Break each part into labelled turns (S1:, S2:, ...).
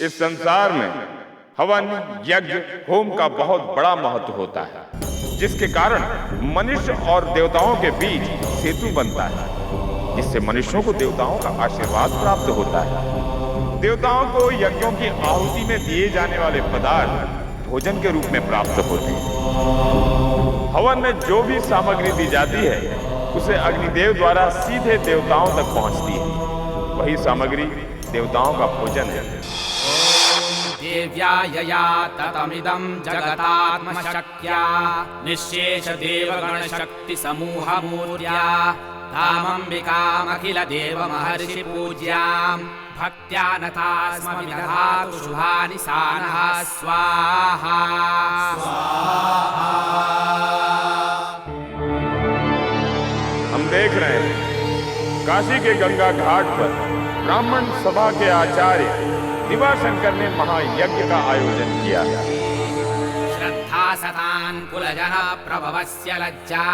S1: इस संसार में हवन, यज्ञ, होम का बहुत बड़ा महत्व होता है, जिसके कारण मनुष्य और देवताओं के बीच सेतु बनता है, जिससे मनुष्यों को देवताओं का आशीर्वाद प्राप्त होता है। देवताओं को यज्ञों की आहुति में दिए जाने वाले पदार्थ भोजन के रूप में प्राप्त होते हैं। हवन में जो भी सामग्री दी जाती है उसे अग्निदेव द्वारा सीधे देवताओं तक पहुंचती है। वही सामग्री देवताओं का भोजन है।
S2: देव्या यया ततमिदं जगतात्मशक्त्या निःशेष देवगण शक्ति समूह मूर्त्या तामंबिकामखिल देव महर्षि पूज्यां भक्त्या नता स्म विदधातु शुभानि सानः स्वाहा।
S1: हम देख रहे हैं काशी के गंगा घाट पर ब्राह्मण सभा के आचार्य दिवाशंकर ने महायज्ञ का आयोजन किया।
S2: श्रद्धा सतान कुलजन प्रभवस्य लज्जा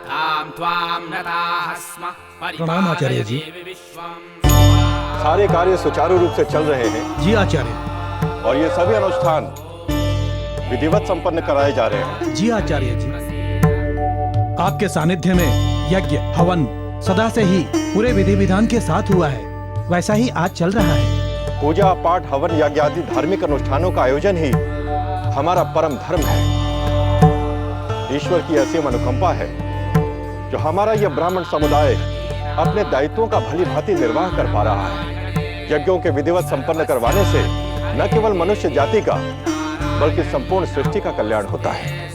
S2: ताम त्वाम नताः स्म
S3: प्रणाम आचार्य जी।
S4: सारे कार्य सुचारू रूप से चल रहे हैं
S3: जी आचार्य।
S4: और ये सभी अनुष्ठान विधिवत संपन्न कराए जा रहे हैं
S3: जी आचार्य जी। आपके सानिध्य में यज्ञ हवन सदा से ही पूरे विधि विधान के साथ हुआ है, वैसा ही आज चल रहा है।
S4: पूजा पाठ हवन यज्ञ आदि धार्मिक अनुष्ठानों का आयोजन ही हमारा परम धर्म है। ईश्वर की असीम अनुकंपा है जो हमारा यह ब्राह्मण समुदाय अपने दायित्वों का भली भांति निर्वाह कर पा रहा है। यज्ञों के विधिवत संपन्न करवाने से न केवल मनुष्य जाति का बल्कि संपूर्ण सृष्टि का कल्याण होता है।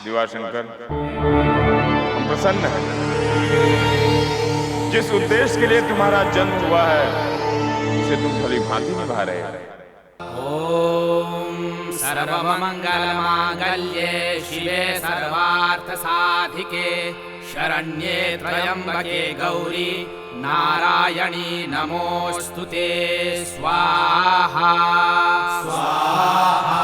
S1: दिवाशंकर, हम प्रसन्न हैं। जिस उद्देश्य के लिए तुम्हारा जन्म हुआ है उसे तुम भली भांति निभा रहे हो।
S2: ओम सर्वमंगल मांगल्ये शिवे सर्वार्थ साधिके शरण्ये त्र्यंबके गौरी नारायणी नमोस्तुते स्वाहा स्वाहा।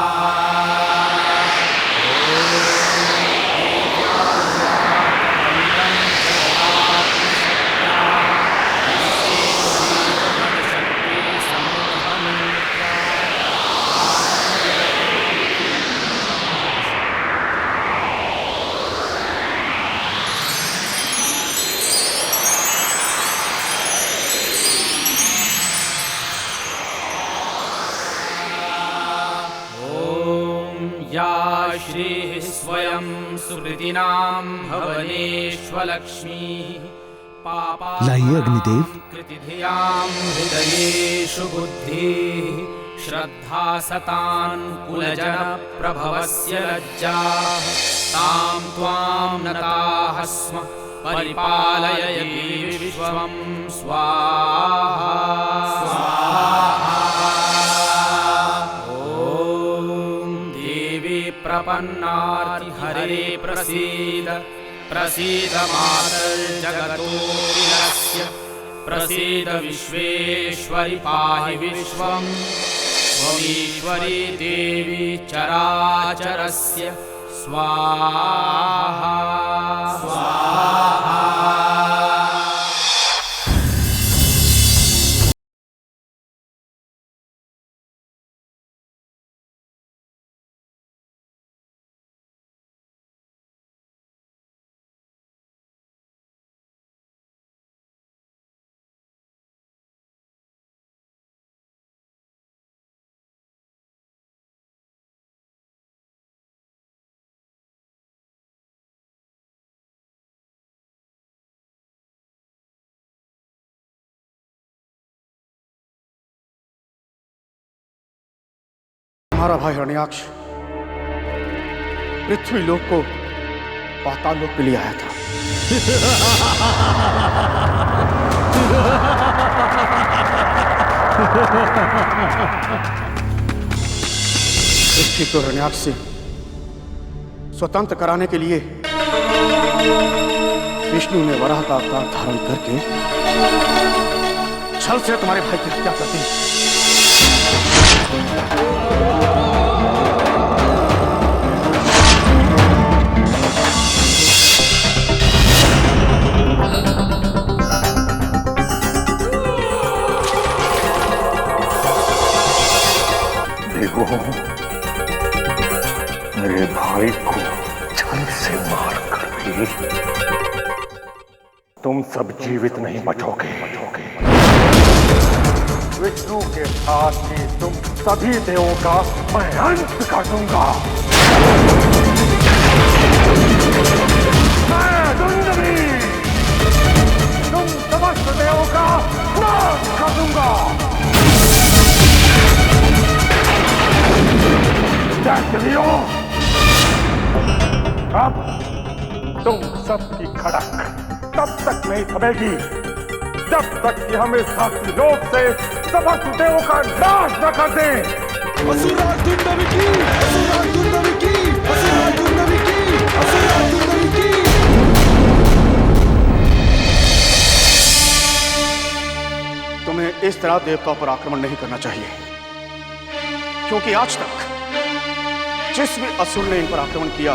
S2: या श्रीः स्वयं सुकृतिनां भवनेष्वलक्ष्मी
S3: लाइए अग्निदेव।
S2: कृतिधियां हृदयेषु बुद्धिः श्रद्धा सतान् कुलजन प्रभवस्य लज्जा तां त्वां नताः स्म परिपालय विश्वं स्वाहा स्वाहा। प्रपन्नार्ति हरे प्रसीद प्रसीद मातर्जगतोऽखिलस्य प्रसीद विश्वेश्वरि पाहि विश्वं त्वमीश्वरी देवी चराचरस्य स्वाहा स्वाहा।
S5: हमारा भाई हिरण्याक्ष पृथ्वी लोक को पाताल लोक के लिए आया था। पृथ्वी को हिरण्याक्ष से स्वतंत्र कराने के लिए विष्णु ने वराह का अवतार धारण करके छल से तुम्हारे भाई की हत्या कर दी।
S6: मेरे भाई को छल से मार कर भी तुम सब जीवित नहीं बचोगे। विष्णु के साथ ही तुम सभी देवों का मैं अंत कर दूंगा। मैं दुंदुभी तुम समस्त देवों का नाश कर दूंगा। दैत्यों, अब तुम सबकी खड़क तब तक नहीं थमेगी जब तक कि हम इस धरती लोक से समस्त देवों का नाश न कर दें।
S3: असुरराज दुंदुभी की, असुरराज दुंदुभी की, असुरराज दुंदुभी की, असुरराज दुंदुभी की।
S5: तुम्हें इस तरह देवताओं पर आक्रमण नहीं करना चाहिए, क्योंकि आज तक जिस भी असुर ने इन पर आक्रमण किया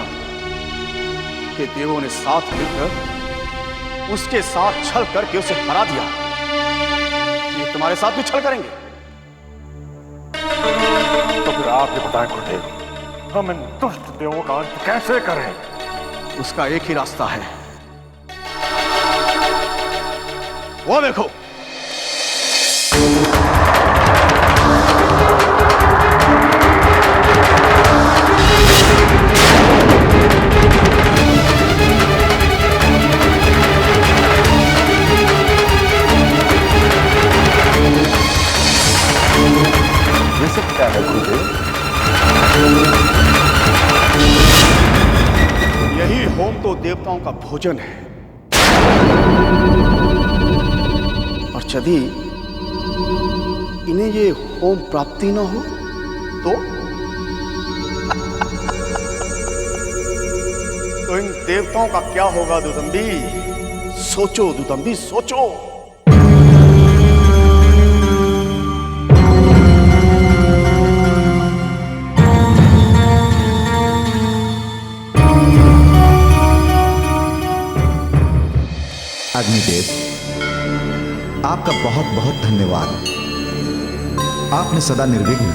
S5: कि देवों ने साथ मिलकर उसके साथ छल करके उसे हरा दिया। ये तुम्हारे साथ भी छल करेंगे।
S6: तो फिर आप ये बताएं गुरुदेव, हम इन दुष्ट देवों का अंत कैसे करें?
S5: उसका एक ही रास्ता है, वो देखो।
S6: ये सब क्या है गुरुदेव?
S5: यही होम तो देवताओं का भोजन है, और यदि इन्हें ये होम प्राप्ति न हो तो इन देवताओं का क्या होगा दुदंबी? सोचो दुदंबी, सोचो।
S7: अग्निदेव, आपका बहुत बहुत धन्यवाद। आपने सदा निर्विघ्न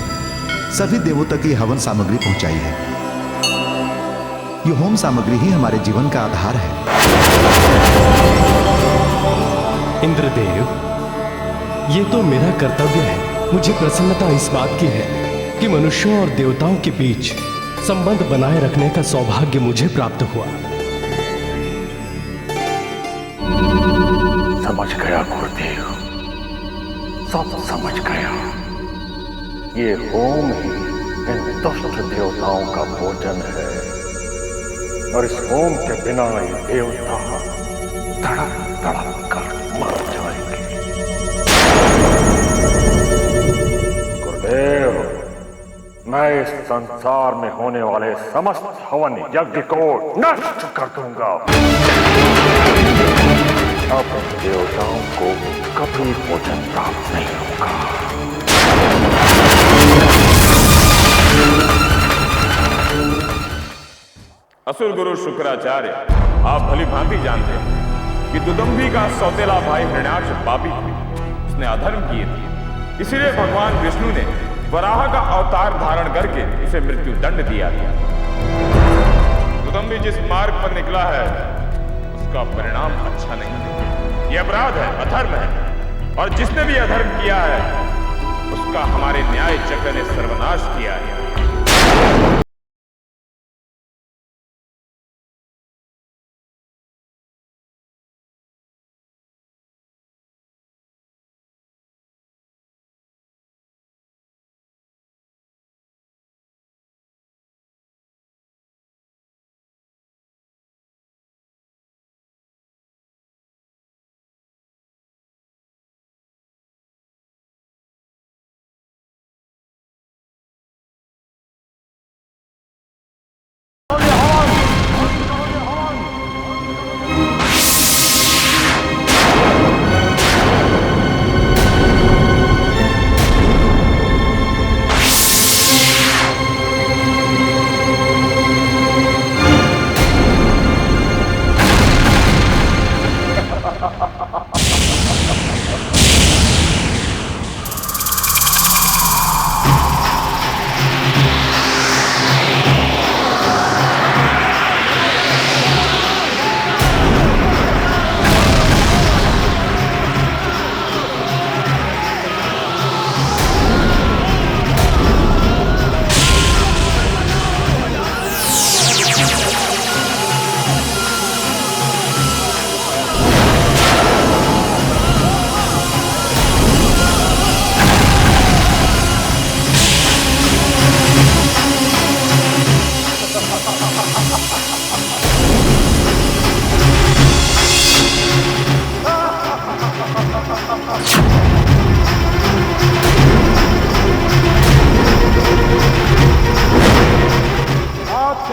S7: सभी देवों तक ये हवन सामग्री पहुंचाई है। ये होम सामग्री ही हमारे जीवन का आधार है।
S8: इंद्रदेव, ये तो मेरा कर्तव्य है। मुझे प्रसन्नता इस बात की है कि मनुष्यों और देवताओं के बीच संबंध बनाए रखने का सौभाग्य मुझे प्राप्त हुआ।
S6: समझ गया गुरुदेव, सब समझ गया। ये होम ही इन दुष्ट देवताओं का भोजन है, और इस होम के बिना ये देवता तड़प तड़प कर मर जाएंगे। गुरुदेव, मैं इस संसार में होने वाले समस्त हवन यज्ञ को नष्ट कर दूंगा। अब देवताओं को कभी भोजन प्राप्त नहीं होगा।
S1: असुर गुरु शुक्राचार्य, आप भली भांति जानते हैं कि दुदंभी का सौतेला भाई हिरण्याक्ष पापी थे। उसने अधर्म किए थे, इसीलिए भगवान विष्णु ने वराह का अवतार धारण करके उसे मृत्यु दंड दिया था। दुदंभी जिस मार्ग पर निकला है उसका परिणाम अच्छा नहीं है। यह अपराध है, अधर्म है, और जिसने भी अधर्म किया है उसका हमारे न्याय चक्र ने सर्वनाश किया है।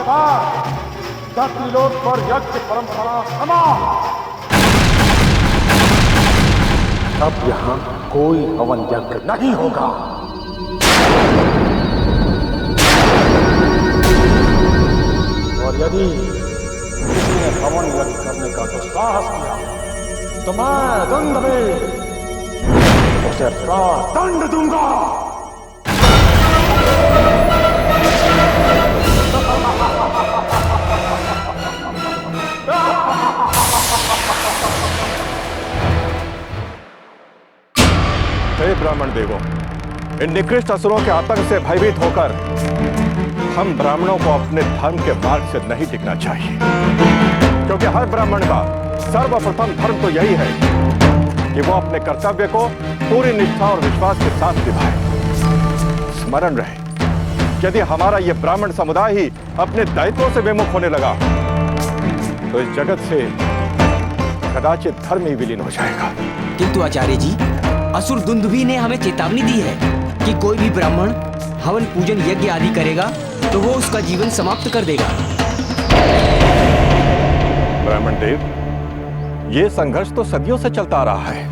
S5: प्रकार त्रिलोक पर यज्ञ परंपरा समाप्त। अब यहां कोई हवन यज्ञ नहीं होगा। और यदि किसी ने हवन यज्ञ करने का दुस्साहस किया तो मैं दंड में उसे दंड दूंगा।
S4: हे ब्राह्मण देवों, इन निकृष्ट असुरों के आतंक से भयभीत होकर हम ब्राह्मणों को अपने धर्म के मार्ग से नहीं टिकना चाहिए, क्योंकि हर ब्राह्मण का सर्वप्रथम धर्म तो यही है कि वो अपने कर्तव्य को पूरी निष्ठा और विश्वास के साथ निभाए। स्मरण रहे, यदि हमारा यह ब्राह्मण समुदाय ही अपने दायित्वों से विमुख होने लगा तो इस जगत से कदाचित धर्म ही विलीन हो जाएगा।
S9: किंतु आचार्य जी, असुर दुंदुभी ने हमें चेतावनी दी है कि कोई भी ब्राह्मण हवन पूजन यज्ञ आदि करेगा तो वो उसका जीवन समाप्त कर देगा।
S4: ब्राह्मण देव, ये संघर्ष तो सदियों से चलता आ रहा है।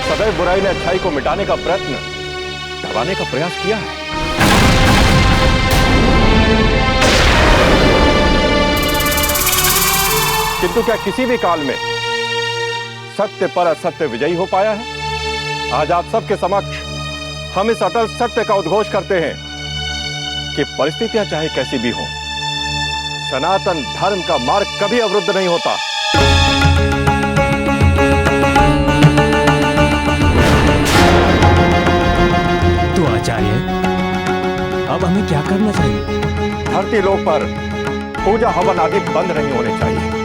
S4: सदैव बुराई ने अच्छाई को मिटाने का प्रयत्न, दबाने का प्रयास किया है। किंतु क्या किसी भी काल में सत्य पर असत्य विजयी हो पाया है? आज आप सबके समक्ष हम इस अटल सत्य का उद्घोष करते हैं कि परिस्थितियां चाहे कैसी भी हों, सनातन धर्म का मार्ग कभी अवरुद्ध नहीं होता।
S9: तो आचार्य, अब हमें क्या करना चाहिए?
S4: धरती लोक पर पूजा हवन आदि बंद नहीं होने चाहिए।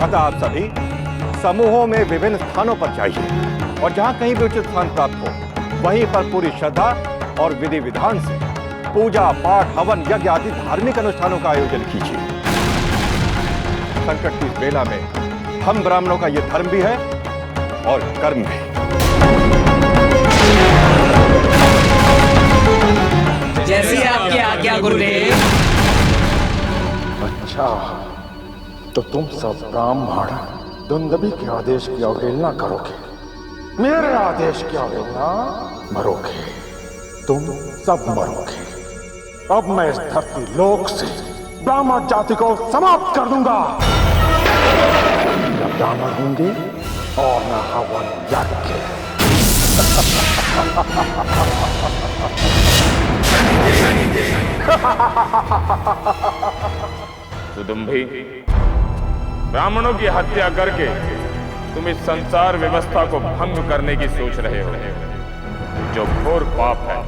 S4: अतः आप सभी समूहों में विभिन्न स्थानों पर जाइए और जहां कहीं भी उचित स्थान प्राप्त हो वहीं पर पूरी श्रद्धा और विधि विधान से पूजा पाठ हवन यज्ञ आदि धार्मिक अनुष्ठानों का आयोजन कीजिए। संकट की इस बेला में हम ब्राह्मणों का यह धर्म भी है और कर्म भी।
S9: जैसी आपकी आज्ञा गुरुदेव।
S6: अच्छा, तो तुम सब ब्राह्मण दुंदुभी के आदेश की अवहेलना करोगे, मेरे आदेश की अवहेलना मरोगे, तुम सब मरोगे। अब मैं इस धरती लोक से ब्राह्मण जाति को समाप्त कर दूंगा। न ब्राह्मण होंगे और न हवन यज्ञ।
S1: सुदुम्भी, ब्राह्मणों की हत्या करके तुम इस संसार व्यवस्था को भंग करने की सोच रहे हो, जो घोर पाप है।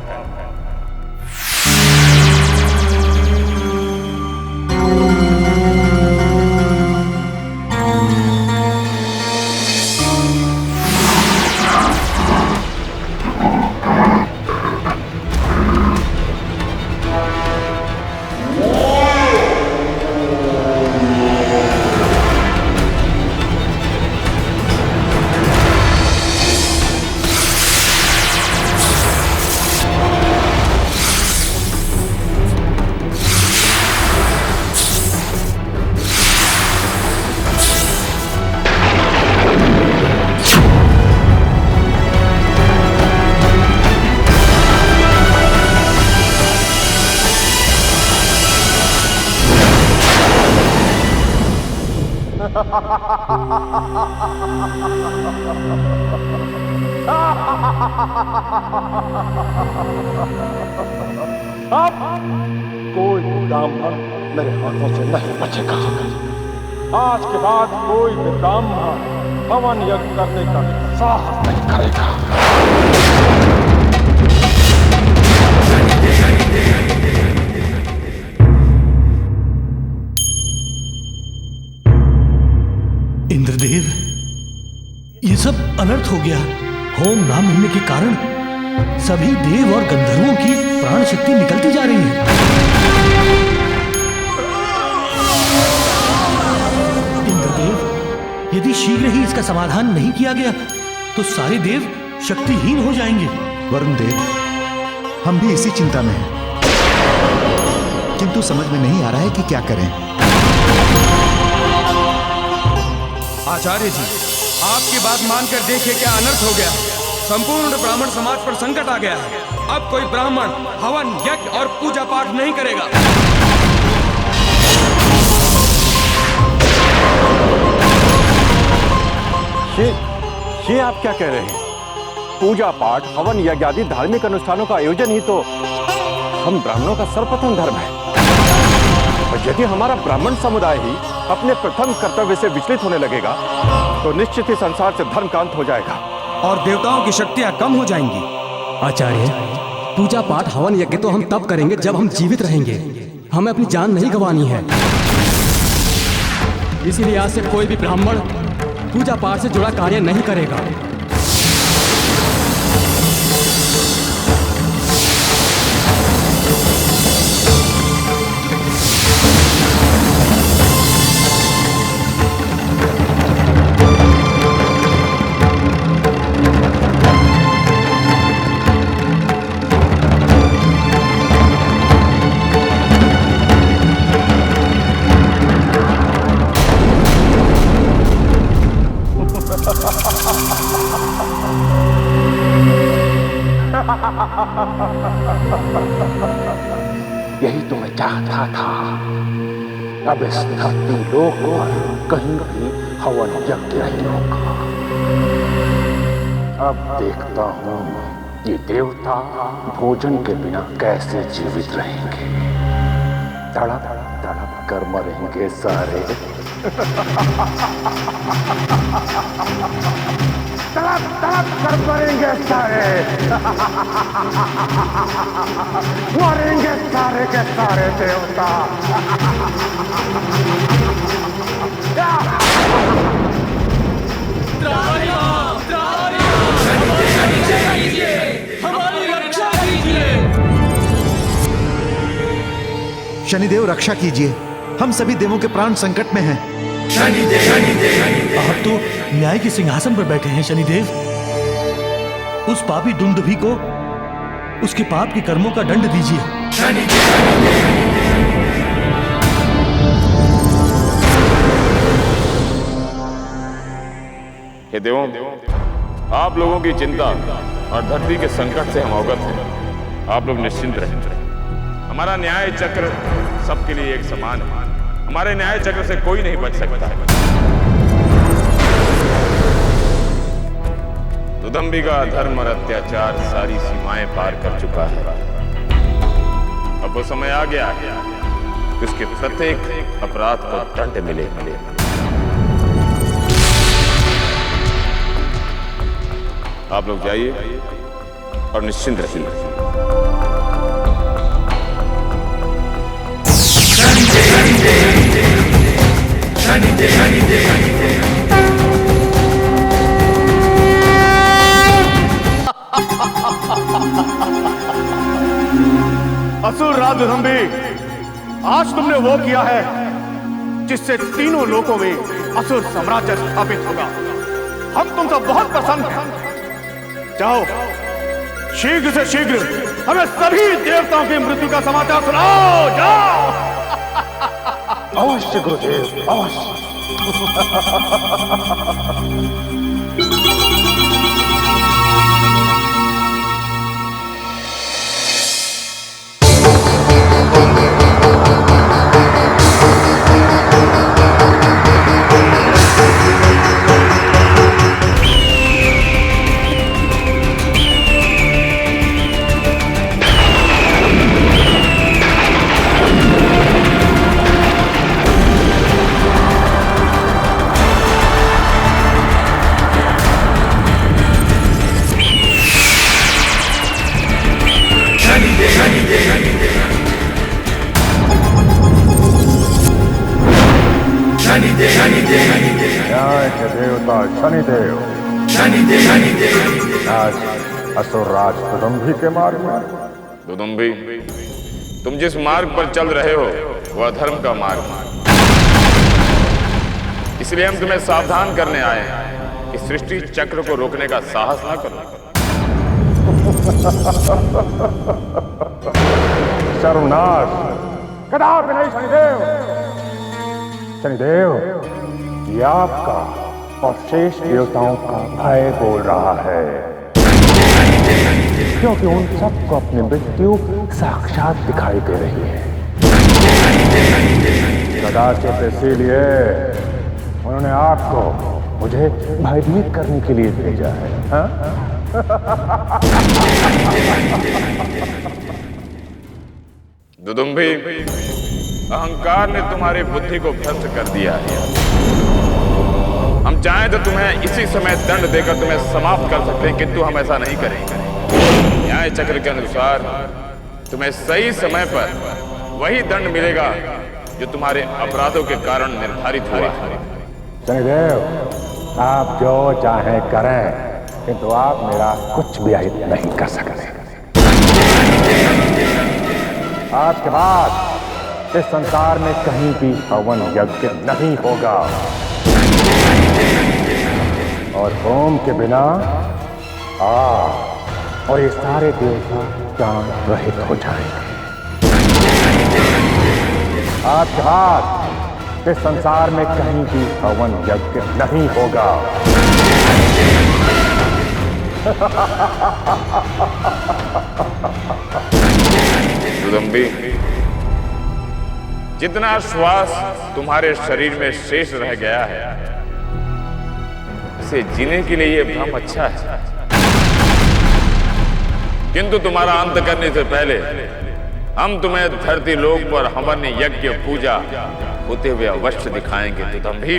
S6: अब कोई ब्राह्मण मेरे हाथों से नहीं बचेगा। आज के बाद कोई भी ब्राह्मण हवन यज्ञ करने का साहस नहीं करेगा।
S3: इंद्रदेव, ये सब अनर्थ हो गया। होम ना मिलने के कारण सभी देव और गंधर्वों की प्राण शक्ति निकलती जा रही है। इंद्रदेव, यदि शीघ्र ही इसका समाधान नहीं किया गया तो सारे देव शक्तिहीन हो जाएंगे।
S7: वरुण देव, हम भी इसी चिंता में हैं, किंतु समझ में नहीं आ रहा है कि क्या करें।
S10: आचार्य जी, आपकी बात मानकर देखिए क्या अनर्थ हो गया। संपूर्ण ब्राह्मण समाज पर संकट आ गया है। अब कोई ब्राह्मण हवन, यज्ञ और पूजा पाठ नहीं करेगा।
S4: ये आप क्या कह रहे हैं? पूजा पाठ, हवन यज्ञ आदि धार्मिक अनुष्ठानों का आयोजन ही तो हम ब्राह्मणों का सर्वप्रथम धर्म है। और यदि हमारा ब्राह्मण समुदाय ही अपने प्रथम कर्तव्य से विचलित होने लगेगा तो निश्चित ही संसार से धर्म का अंत हो जाएगा
S10: और देवताओं की शक्तियां कम हो जाएंगी।
S9: आचार्य, पूजा पाठ हवन यज्ञ तो हम तब करेंगे जब हम जीवित रहेंगे। हमें अपनी जान नहीं गंवानी है। इसीलिए आज से कोई भी ब्राह्मण पूजा पाठ से जुड़ा कार्य नहीं करेगा।
S6: यही तो मैं चाहता था। अब इस धरती लोक पर कहीं भी हवन यज्ञ नहीं होगा। अब देखता हूँ ये देवता भोजन के बिना कैसे जीवित रहेंगे। तड़प तड़प कर मरेंगे सारे। तड़प तड़प कर मरेंगे सारे। मरेंगे सारे के सारे देवता।
S7: शनिदेव रक्षा कीजिए, हम सभी देवों के प्राण संकट में हैं।
S3: आप तो न्याय के सिंहासन पर बैठे हैं शनिदेव। उस पापी दुंदुभि को उसके पाप के कर्मों का दंड दीजिए।
S1: हे देवों, आप लोगों की चिंता और धरती के संकट से हम अवगत हैं। आप लोग निश्चिंत रहें। हमारा न्याय चक्र सबके लिए एक समान है। हमारे न्याय चक्र से कोई नहीं बच सकता। दुदंभी का अधर्म और अत्याचार सारी सीमाएं पार कर चुका है। अब वो समय आ गया है कि उसके प्रत्येक अपराध को दंड मिले। आप लोग जाइए और निश्चिंत रहिए।
S5: असुर राज दुदंभी, आज तुमने वो किया है जिससे तीनों लोकों में असुर साम्राज्य स्थापित होगा। हम तुमसे बहुत प्रसन्न हैं। जाओ, शीघ्र से शीघ्र हमें सभी देवताओं की मृत्यु का समाचार सुनाओ। जाओ।
S6: अवश्य गुरुदेव, अवश्य। न्याय के देवता शनिदेव आज असुर राज दुदंभी के मार्ग में।
S1: दुदंभी, तुम जिस मार्ग पर चल रहे हो वह अधर्म का मार्ग है। इसलिए हम तुम्हें सावधान करने आए हैं कि सृष्टि चक्र को रोकने का साहस ना करो।
S6: सर्वनाश कदापि नहीं शनिदेव। शनिदेव, ये आपका और शेष देवताओं का भय बोल रहा है, क्योंकि उन सबको अपनी मृत्यु साक्षात दिखाई दे रही है। कदाचित इसीलिए उन्होंने आपको मुझे भयभीत करने के लिए भेजा है। हाँ?
S1: दुदुम्भी, अहंकार ने तुम्हारी बुद्धि को भ्रष्ट कर दिया है। हम चाहें तो तुम्हें इसी समय दंड देकर तुम्हें समाप्त कर सकते हैं, किंतु हम ऐसा नहीं करेंगे। न्याय चक्र के अनुसार तुम्हें सही समय पर वही दंड मिलेगा जो तुम्हारे अपराधों के कारण निर्धारित हुआ है।
S6: शनिदेव, आप जो चाहें करें, किंतु आप मेरा कुछ भी अहित नहीं कर सकते। आज के बाद इस संसार में कहीं भी हवन यज्ञ नहीं होगा, और होम के बिना आप और ये सारे देवता प्राण रहित हो जाएंगे। आज के बाद इस संसार में कहीं भी हवन यज्ञ नहीं होगा।
S1: दुदुम्भी, जितना श्वास तुम्हारे शरीर में शेष रह गया है, इसे जीने के लिए यह भ्रम अच्छा है, किंतु तुम्हारा अंत करने से पहले हम तुम्हें धरती लोक पर हवन यज्ञ पूजा होते हुए अवश्य दिखाएंगे। दुदुम्भी,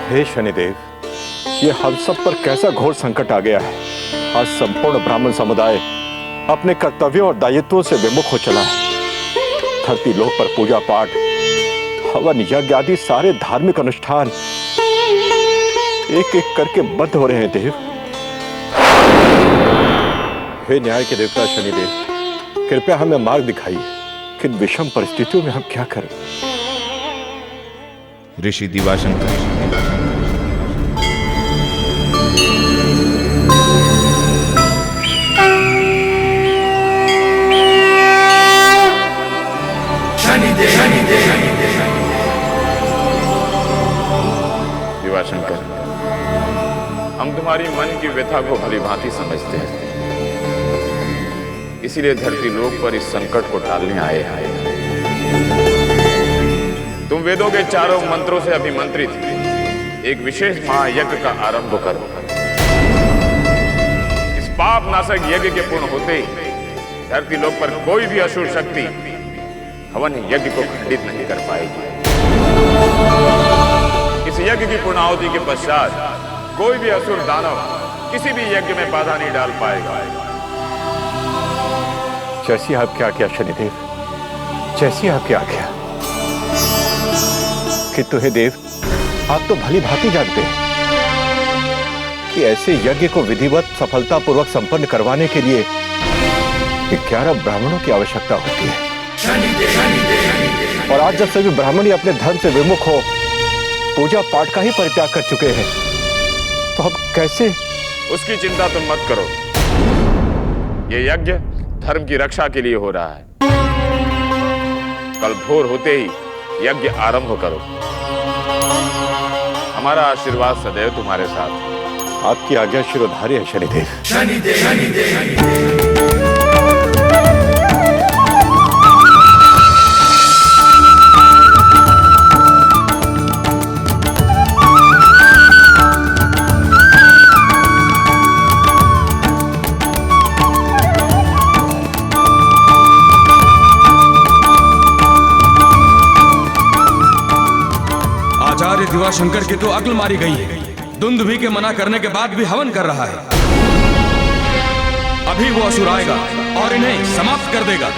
S4: हे शनिदेव, ये हम सब पर कैसा घोर संकट आ गया है। आज संपूर्ण ब्राह्मण समुदाय अपने कर्तव्यों और दायित्वों से विमुख हो चला है। धरती लोक पर पूजा पाठ, हवन यज्ञ आदि सारे धार्मिक अनुष्ठान एक एक करके बंद हो रहे हैं। देव, हे न्याय के देवता शनिदेव, कृपया हमें मार्ग दिखाइए कि इन विषम परिस्थितियों में हम क्या करें।
S1: ऋषि दिवाशंकर, दिवाशंकर, हम तुम्हारी मन की व्यथा को भली भांति समझते हैं, इसीलिए धरती लोक पर इस संकट को टालने आए हैं। तुम वेदों के चारों मंत्रों से अभिमंत्रित एक विशेष महायज्ञ का आरंभ करो। इस पाप नाशक यज्ञ के पूर्ण होते ही धरती लोक पर कोई भी असुर शक्ति हवन यज्ञ को खंडित नहीं कर पाएगी। इस यज्ञ की पूर्णाहुति के पश्चात कोई भी असुर दानव किसी भी यज्ञ में बाधा नहीं डाल पाएगा।
S4: जैसी आपकी आज्ञा शनिदेव, जैसी आपकी आज्ञा। किंतु हे देव, आप तो भली भांति जानते हैं कि ऐसे यज्ञ को विधिवत सफलतापूर्वक संपन्न करवाने के लिए 11 ब्राह्मणों की आवश्यकता होती है। और आज जब सभी ब्राह्मण अपने धर्म से विमुख हो पूजा पाठ का ही परित्याग कर चुके हैं, तो अब कैसे?
S1: उसकी चिंता तुम मत करो। यह यज्ञ धर्म की रक्षा के लिए हो रहा है। कल भोर होते ही यज्ञ आरंभ करो। हमारा आशीर्वाद सदैव तुम्हारे साथ।
S4: आपकी आज्ञा शिरोधार्य है शनिदेव।
S10: आचार्य दिवाशंकर की तो अक्ल मारी गई है। दुंदुभी के मना करने के बाद भी हवन कर रहा है। अभी वो असुर आएगा और इन्हें समाप्त कर देगा।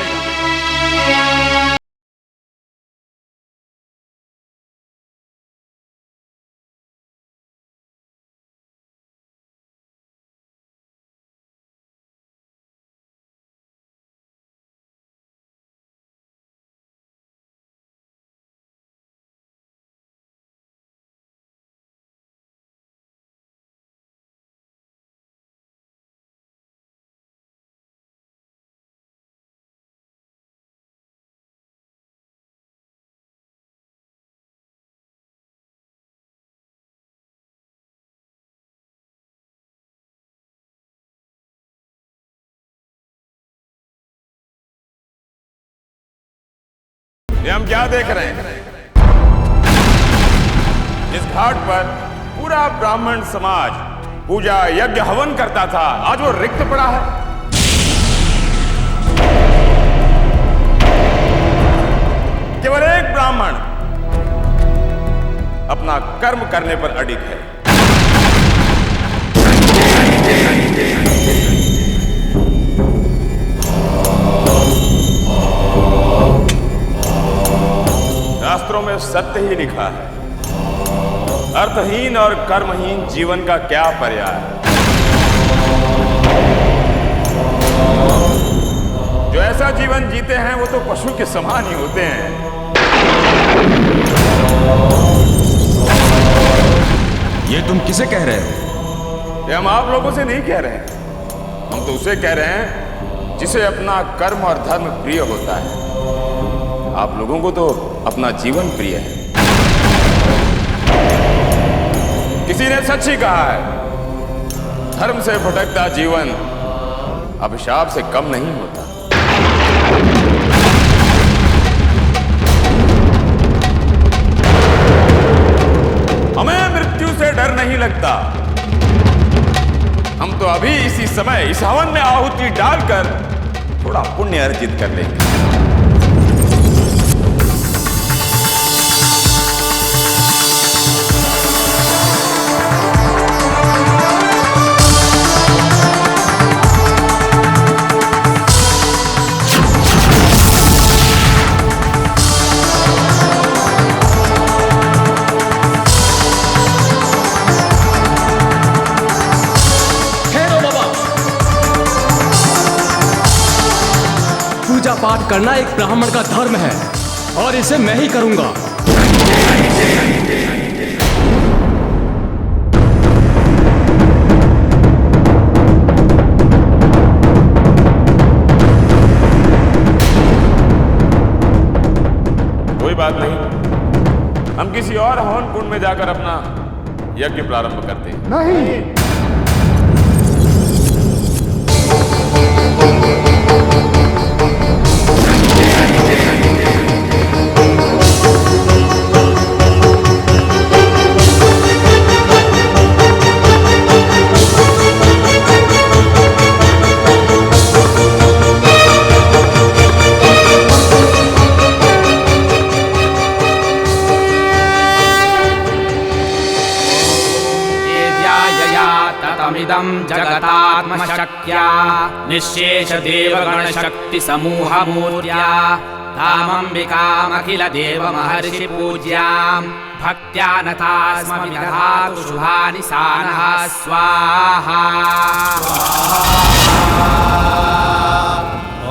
S1: ये हम क्या देख रहे हैं? इस घाट पर पूरा ब्राह्मण समाज पूजा यज्ञ हवन करता था, आज वो रिक्त पड़ा है। केवल एक ब्राह्मण अपना कर्म करने पर अडिग है। शास्त्रों में सत्य ही लिखा है, अर्थहीन और कर्महीन जीवन का क्या पर्याय है। जो ऐसा जीवन जीते हैं वो तो पशु के समान ही होते हैं।
S10: ये तुम किसे कह रहे हो?
S1: ये हम आप लोगों से नहीं कह रहे हैं, हम तो उसे कह रहे हैं जिसे अपना कर्म और धर्म प्रिय होता है। आप लोगों को तो अपना जीवन प्रिय है। किसी ने सच ही कहा है, धर्म से भटकता जीवन अभिशाप से कम नहीं होता। हमें मृत्यु से डर नहीं लगता। हम तो अभी इसी समय इस हवन में आहुति डालकर थोड़ा पुण्य अर्जित कर लेंगे।
S8: पूजा पाठ करना एक ब्राह्मण का धर्म है और इसे मैं ही करूंगा।
S1: कोई बात नहीं, हम किसी और हवन कुंड में जाकर अपना यज्ञ प्रारंभ करते हैं।
S5: नहीं,
S2: तमिदं जगतात्मशक्त्या निःशेष देवगणशक्ति समूहमूर्त्या तामम्बिकामखिल देवमहर्षि पूज्यां भक्त्या नतास्म विदधातु शुभानि सानः स्वाहा।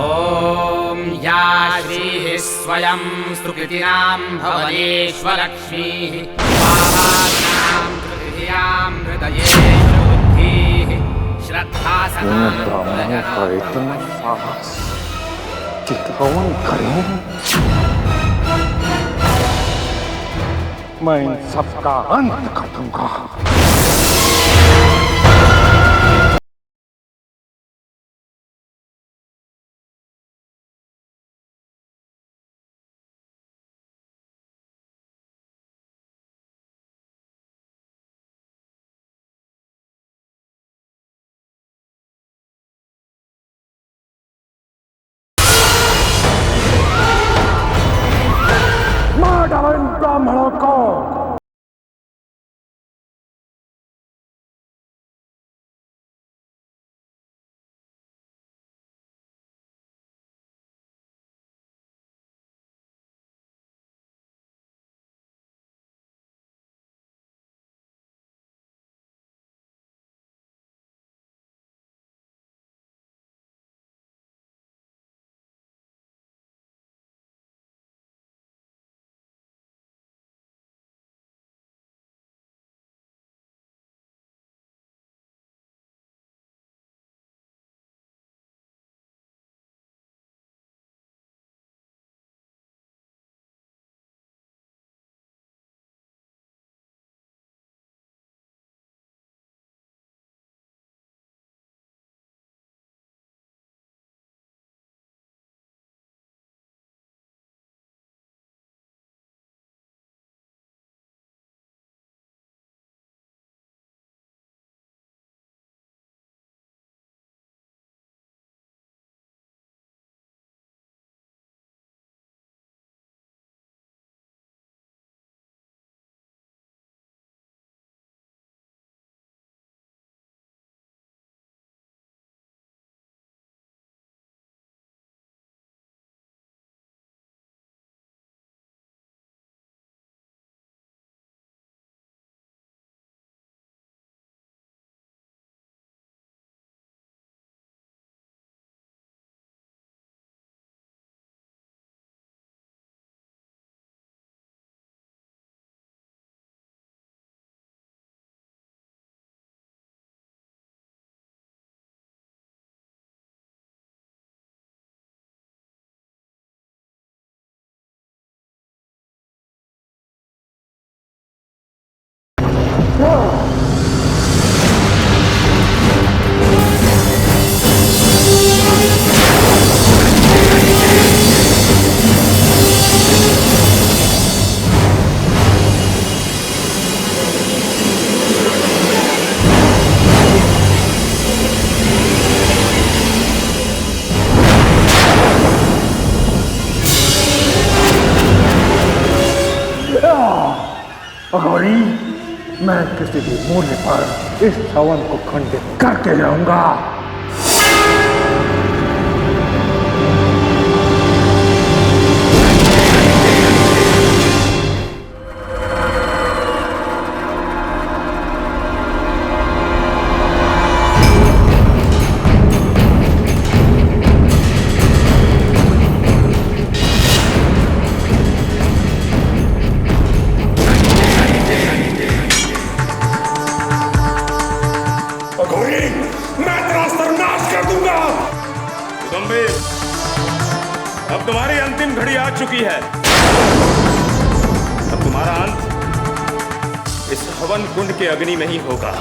S2: ॐ या श्रीः स्वयं सुकृतिनां भवनेष्वलक्ष्मीः पावानां कृतियां हृदये
S6: ब्राह्मणों का इतना साहस चितवन करें, मैं इन सबका अंत कर दूंगा। अघोरी, मैं किसी भी मूल्य पर इस हवन को खंडित करके रहूंगा।
S1: अब तुम्हारी अंतिम घड़ी आ चुकी है। अब तुम्हारा अंत इस हवन कुंड के अग्नि में ही होगा।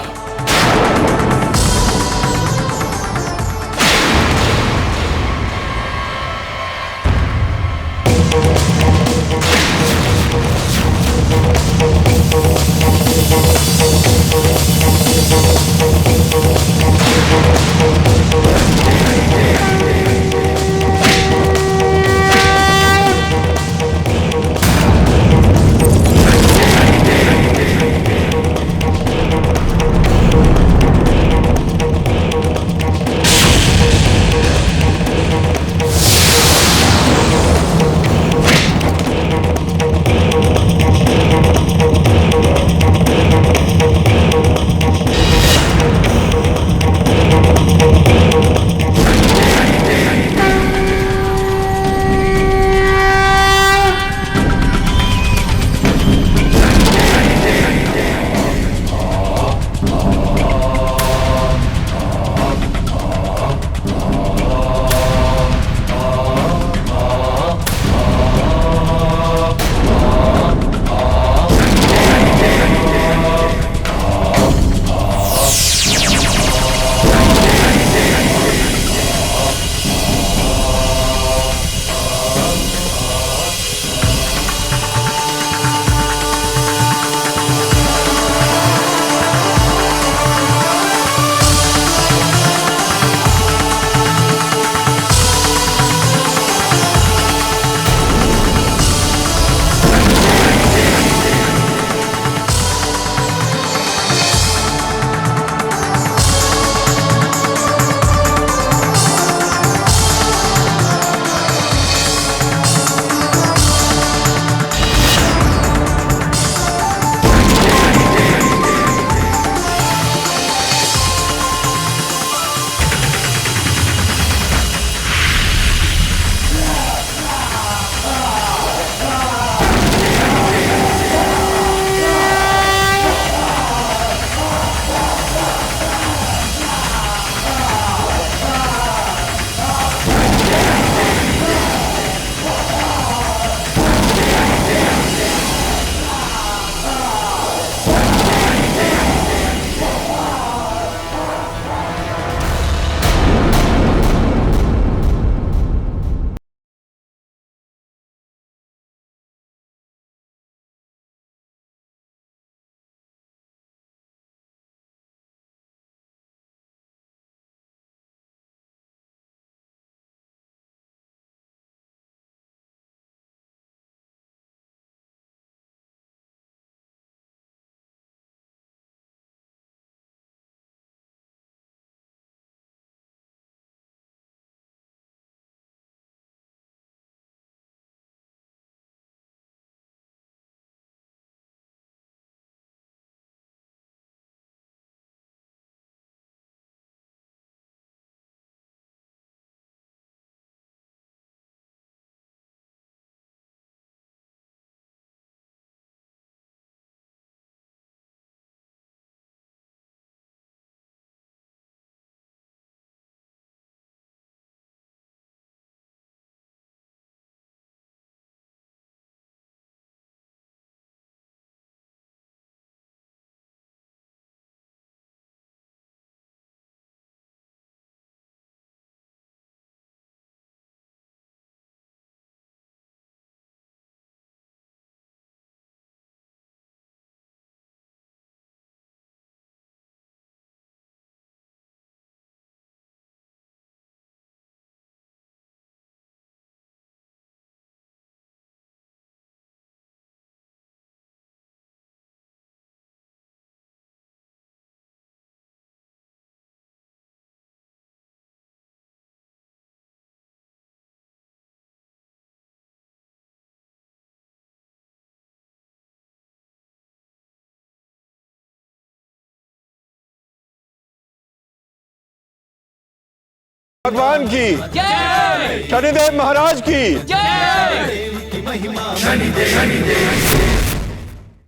S4: भगवान की, शनिदेव महाराज की।
S2: शनिदेव